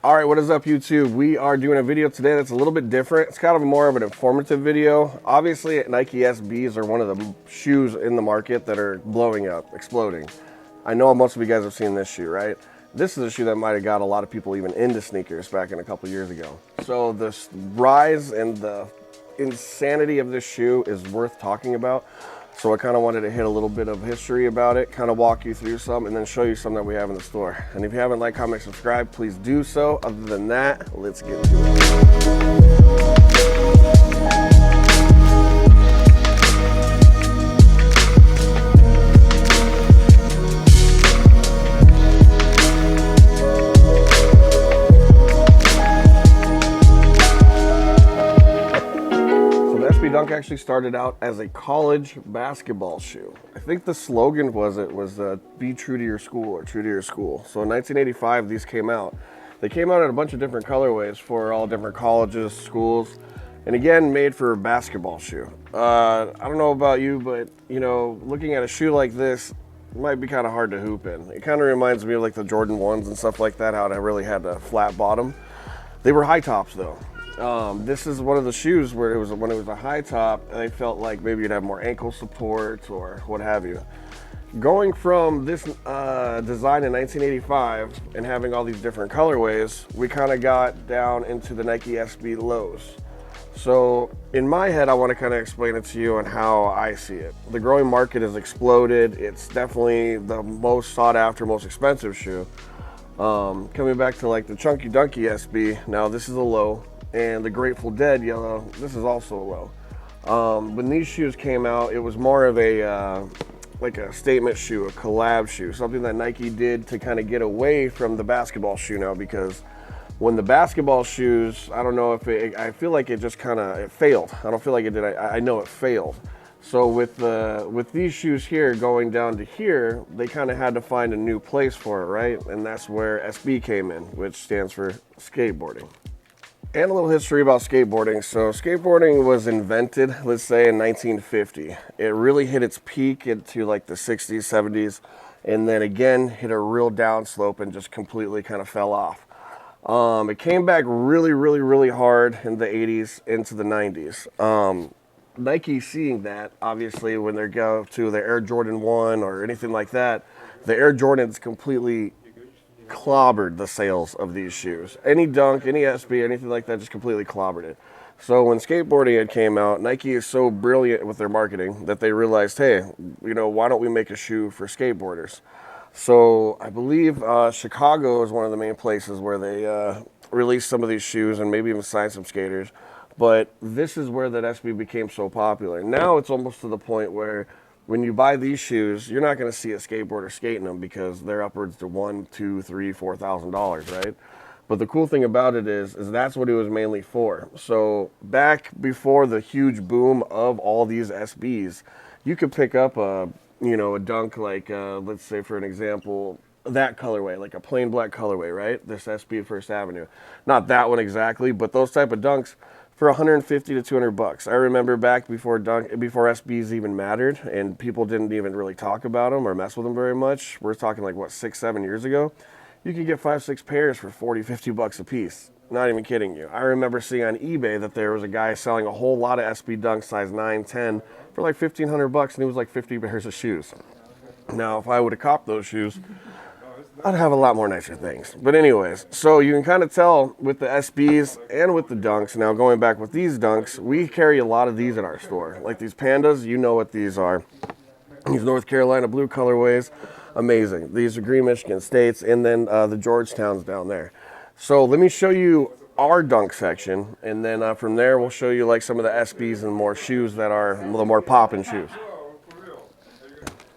All right, what is up, YouTube? We are doing a video today that's a little bit different. It's kind of more of an informative video. Obviously, Nike SBs are one of the shoes in the market that are blowing up, exploding. I know most of you guys have seen this shoe, right? This is a shoe that might have got a lot of people even into sneakers back in a couple years ago. So this rise and the insanity of this shoe is worth talking about. So I kind of wanted to hit a little bit of history about it, kind of walk you through some, and then show you some that we have in the store. And if you haven't liked, comment, subscribe, please do so. Other than that, let's get to it. Dunk actually started out as a college basketball shoe. I think the slogan was be true to your school or true to your school. So in 1985, these came out. They came out in a bunch of different colorways for all different colleges, schools, and again, made for a basketball shoe. I don't know about you, but you know, looking at a shoe like this, it might be kind of hard to hoop in. It kind of reminds me of like the Jordan 1s and stuff like that, how it really had a flat bottom. They were high tops though. This is one of the shoes where when it was a high top, I felt like maybe you'd have more ankle support or what have you. Going from this design in 1985 and having all these different colorways, we kind of got down into the Nike SB lows. So in my head, I want to kind of explain it to you and how I see it. The growing market has exploded. It's definitely the most sought after, most expensive shoe. Coming back to like the Chunky Dunky SB, now this is a low. And the Grateful Dead yellow, this is also a low. When these shoes came out, it was more of a like a statement shoe, a collab shoe, something that Nike did to kind of get away from the basketball shoe now, because when the basketball shoes, I don't know if I feel like it just kind of, it failed. I don't feel like it did, I know it failed. So with these shoes here going down to here, they kind of had to find a new place for it, right? And that's where SB came in, which stands for skateboarding. And a little history about skateboarding. So skateboarding was invented, let's say, in 1950. It really hit its peak into like the 60s, 70s, and then again hit a real downslope and just completely kind of fell off. It came back really hard in the 80s into the 90s. Nike, seeing that, obviously, when they go to the Air Jordan 1 or anything like that, the Air Jordans completely clobbered the sales of these shoes. Any Dunk, any SB, anything like that, just completely clobbered it. So when skateboarding had came out, Nike is so brilliant with their marketing that they realized, hey, you know, why don't we make a shoe for skateboarders? So I believe Chicago is one of the main places where they released some of these shoes and maybe even signed some skaters. But this is where that SB became so popular. Now it's almost to the point where when you buy these shoes, you're not going to see a skateboarder skating them because they're upwards to $1,000, $2,000, $3,000, $4,000, right? But the cool thing about it is that's what it was mainly for. So back before the huge boom of all these SBs, you could pick up a Dunk like, let's say for an example, that colorway, like a plain black colorway, right? This SB First Avenue. Not that one exactly, but those type of Dunks for 150 to 200 bucks. I remember back before SBs even mattered and people didn't even really talk about them or mess with them very much. We're talking like what, 6-7 years ago. You could get 5-6 pairs for 40-50 bucks a piece. Not even kidding you. I remember seeing on eBay that there was a guy selling a whole lot of SB Dunks size 9, 10 for like 1,500 bucks, and it was like 50 pairs of shoes. Now, if I would have copped those shoes, I'd have a lot more nicer things. But anyways, so you can kind of tell with the SBs and with the Dunks. Now going back with these Dunks, we carry a lot of these in our store. Like these Pandas, you know what these are. These North Carolina blue colorways, amazing. These are Green Michigan States, and then the Georgetowns down there. So let me show you our Dunk section, and then from there we'll show you like some of the SBs and more shoes that are the more poppin' shoes.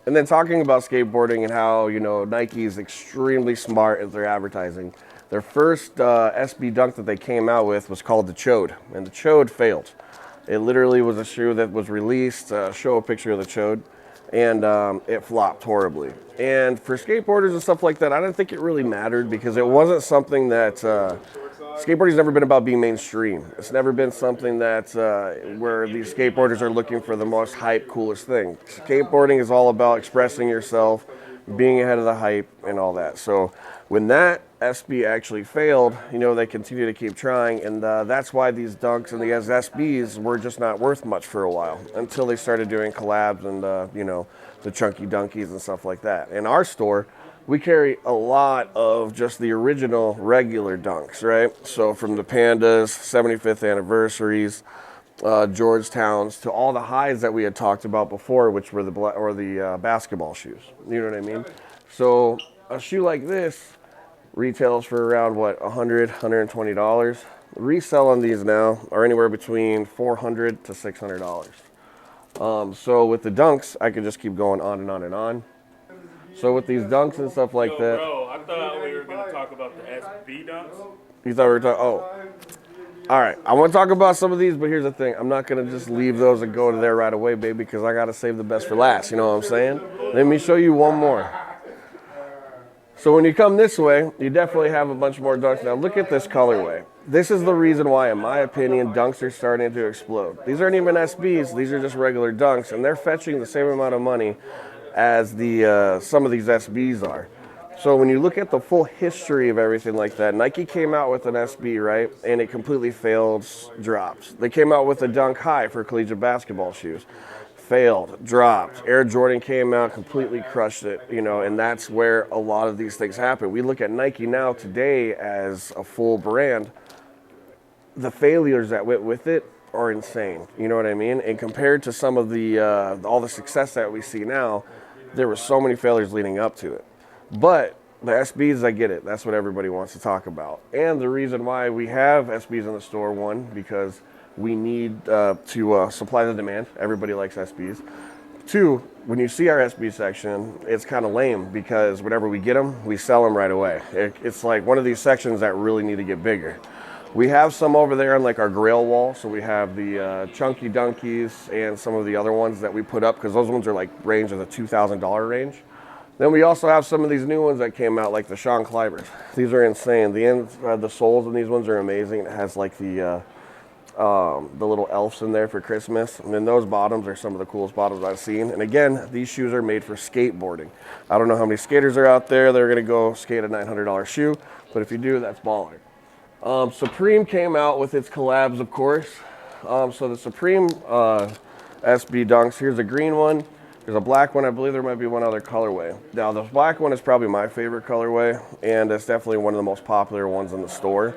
And then talking about skateboarding and how, you know, Nike is extremely smart at their advertising. Their first SB Dunk that they came out with was called the Chode, and the Chode failed. It literally was a shoe that was released, show a picture of the Chode, and it flopped horribly. And for skateboarders and stuff like that, I don't think it really mattered because it wasn't something that skateboarding's never been about being mainstream. It's never been something that where these skateboarders are looking for the most hype, coolest thing. Skateboarding is all about expressing yourself, being ahead of the hype and all that. So when that SB actually failed, you know, they continue to keep trying, and that's why these dunks and the SBs were just not worth much for a while until they started doing collabs and you know, the chunky dunkies and stuff like that. In our store, we carry a lot of just the original regular dunks, right? So from the Pandas, 75th anniversaries, Georgetowns, to all the highs that we had talked about before, which were the basketball shoes. You know what I mean? So a shoe like this retails for around what, $100, $120. Resell on these now are anywhere between $400 to $600. So with the dunks, I could just keep going on and on and on. So with these dunks and stuff like that. Bro, I thought we were going to talk about the SB dunks. You thought we were talking? Oh. All right. I want to talk about some of these, but here's the thing. I'm not going to just leave those and go to there right away, baby, because I got to save the best for last. You know what I'm saying? Let me show you one more. So when you come this way, you definitely have a bunch more dunks. Now look at this colorway. This is the reason why, in my opinion, dunks are starting to explode. These aren't even SBs. These are just regular dunks, and they're fetching the same amount of money as the some of these SBs are. So when you look at the full history of everything like that, Nike came out with an SB, right? And it completely failed, dropped. They came out with a Dunk High for collegiate basketball shoes. Failed, dropped. Air Jordan came out, completely crushed it, you know, and that's where a lot of these things happen. We look at Nike now today as a full brand. The failures that went with it are insane, you know what I mean? And compared to some of the all the success that we see now, there were so many failures leading up to it. But the SBs, I get it. That's what everybody wants to talk about. And the reason why we have SBs in the store, one, because we need to supply the demand. Everybody likes SBs. Two, when you see our SB section, it's kind of lame because whenever we get them, we sell them right away. It's like one of these sections that really need to get bigger. We have some over there on like our grail wall. So we have the chunky dunkies and some of the other ones that we put up because those ones are like range of the $2,000 range. Then we also have some of these new ones that came out, like the Sean Clivers. These are insane. The soles in these ones are amazing. It has like the little elves in there for Christmas. And then those bottoms are some of the coolest bottoms I've seen. And again, these shoes are made for skateboarding. I don't know how many skaters are out there that are gonna go skate a $900 shoe, but if you do, that's baller. Supreme came out with its collabs, of course. So the Supreme SB Dunks, here's a green one. There's a black one. I believe there might be one other colorway. Now, the black one is probably my favorite colorway, and it's definitely one of the most popular ones in the store.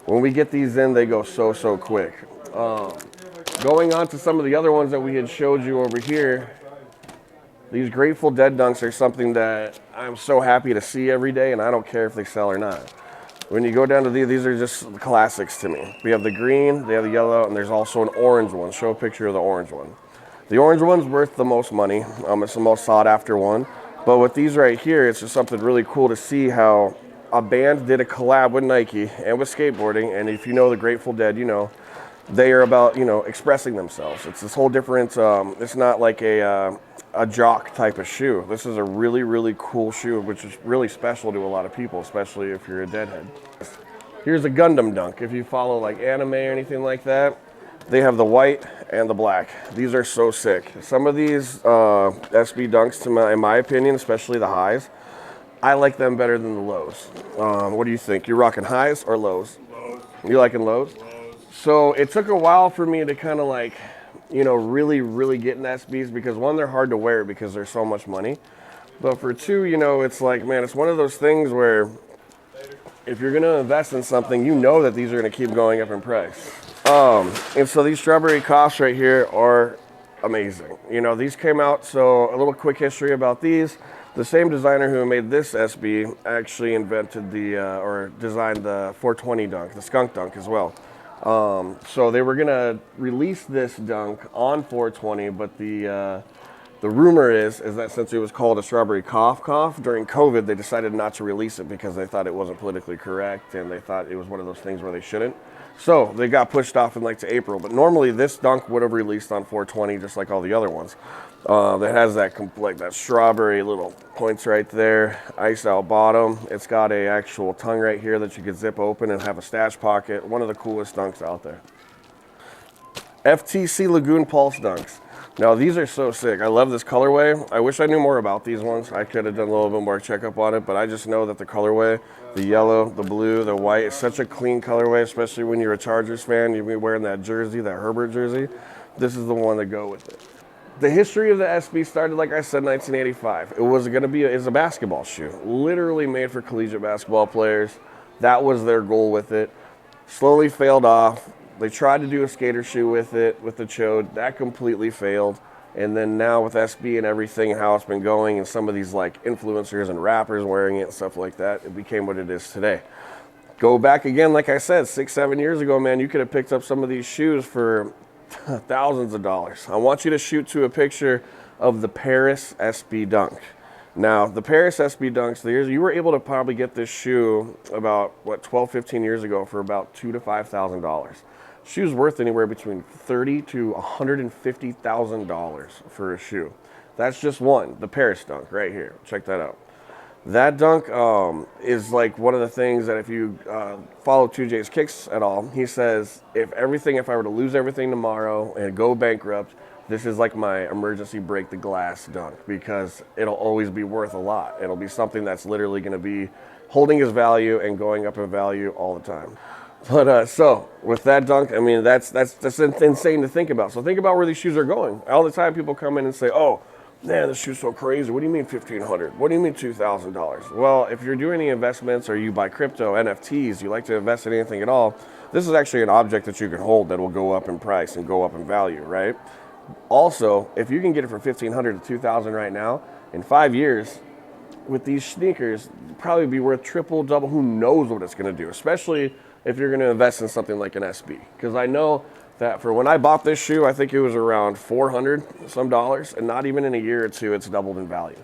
When we get these in, they go so quick. Going on to some of the other ones that we had showed you over here, these Grateful Dead Dunks are something that I'm so happy to see every day, and I don't care if they sell or not. When you go down to these are just classics to me. We have the green, they have the yellow, and there's also an orange one. Show a picture of the orange one. The orange one's worth the most money. It's the most sought after one. But with these right here, it's just something really cool to see how a band did a collab with Nike and with skateboarding. And if you know the Grateful Dead, you know, they are about, you know, expressing themselves. It's this whole different, it's not like a jock type of shoe. This is a really cool shoe, which is really special to a lot of people, especially if you're a deadhead. Here's a Gundam Dunk. If you follow like anime or anything like that, they have the white and the black. These are so sick. Some of these SB Dunks, in my opinion, especially the highs, I like them better than the lows. What do you think? You're rocking highs or lows? Lows. You liking lows? Lows. So it took a while for me to kind of like, you know, really get in SBs because one, they're hard to wear because they're so much money. But for two, you know, it's like, man, it's one of those things where if you're gonna invest in something, you know that these are gonna keep going up in price. And so these Strawberry Coughs right here are amazing. You know, these came out, so a little quick history about these. The same designer who made this SB actually invented or designed the 420 Dunk, the Skunk Dunk as well. So they were gonna release this dunk on 420, but the rumor is that since it was called a Strawberry Cough during COVID, they decided not to release it because they thought it wasn't politically correct and they thought it was one of those things where they shouldn't. So they got pushed off in like to April, but normally this dunk would have released on 420 just like all the other ones. That has that strawberry little points right there, ice out bottom. It's got a actual tongue right here that you could zip open and have a stash pocket. One of the coolest dunks out there. FTC Lagoon Pulse Dunks. Now these are so sick. I love this colorway. I wish I knew more about these ones. I could have done a little bit more checkup on it, but I just know that the colorway, the yellow, the blue, the white, is such a clean colorway, especially when you're a Chargers fan. You'll be wearing that jersey, that Herbert jersey. This is the one to go with it. The history of the SB started, like I said, 1985. It was going to be a basketball shoe, literally made for collegiate basketball players. That was their goal with it. Slowly failed off. They tried to do a skater shoe with it, with the chode. That completely failed. And then now with SB and everything, how it's been going, and some of these like influencers and rappers wearing it and stuff like that, it became what it is today. Go back again, like I said, 6-7 years ago, man, you could have picked up some of these shoes for thousands of dollars. I want you to shoot to a picture of the Paris SB Dunk. Now, the Paris SB Dunks, you were able to probably get this shoe about, 12, 15 years ago for about $2,000 to $5,000. Shoe's worth anywhere between $30,000 to $150,000 for a shoe. That's just one, the Paris Dunk right here. Check that out. That dunk is like one of the things that if you follow 2J's Kicks at all, he says, if I were to lose everything tomorrow and go bankrupt, this is like my emergency break the glass dunk, because it'll always be worth a lot. It'll be something that's literally going to be holding its value and going up in value all the time. But so with that dunk, I mean, that's insane to think about. So think about where these shoes are going. All the time people come in and say, oh, man, this shoe's so crazy. What do you mean $1,500? What do you mean $2,000? Well, if you're doing any investments or you buy crypto, NFTs, you like to invest in anything at all, this is actually an object that you can hold that will go up in price and go up in value, right? Also, if you can get it for $1,500 to $2,000 right now, in 5 years, with these sneakers, it'll probably be worth triple, double, who knows what it's going to do, especially if you're going to invest in something like an SB. Because I know that for when I bought this shoe, I think it was around $400 some dollars, and not even in a year or two, it's doubled in value.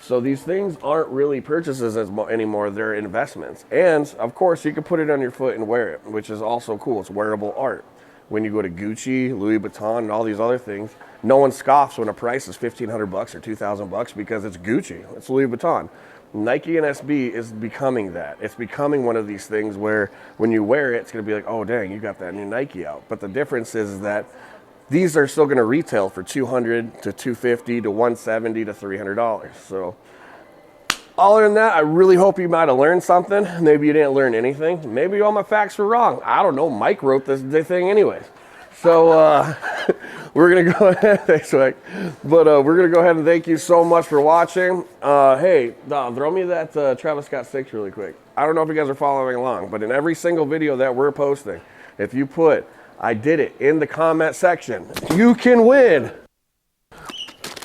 So these things aren't really purchases anymore, they're investments. And of course, you can put it on your foot and wear it, which is also cool. It's wearable art. When you go to Gucci, Louis Vuitton, and all these other things, no one scoffs when a price is $1,500 or $2,000 because it's Gucci, it's Louis Vuitton. Nike and SB is becoming that. It's becoming one of these things where when you wear it, it's going to be like, oh, dang, you got that new Nike out. But the difference is that these are still going to retail for $200 to $250 to $170 to $300. So other than that, I really hope you might have learned something. Maybe you didn't learn anything. Maybe all my facts were wrong. I don't know. Mike wrote this thing anyways. So we're going to go ahead. Thanks, Mike. But we're going to go ahead and thank you so much for watching. Hey, throw me that Travis Scott 6 really quick. I don't know if you guys are following along, but in every single video that we're posting, if you put "I did it" in the comment section, you can win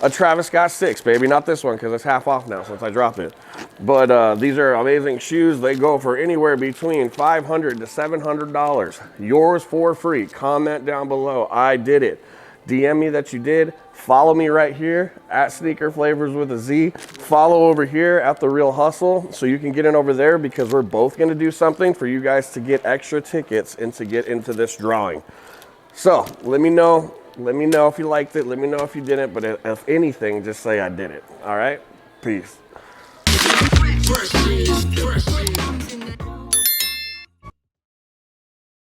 a Travis Scott 6, baby. Not this one, because it's half off now since I dropped it. But these are amazing shoes. They go for anywhere between $500 to $700. Yours for free. Comment down below, "I did it." DM me that you did. Follow me right here at Sneaker Flavors with a Z. Follow over here at The Real Hustle so you can get in over there, because we're both going to do something for you guys to get extra tickets and to get into this drawing. So let me know. Let me know if you liked it. Let me know if you didn't. But if anything, just say I did it. All right? Peace.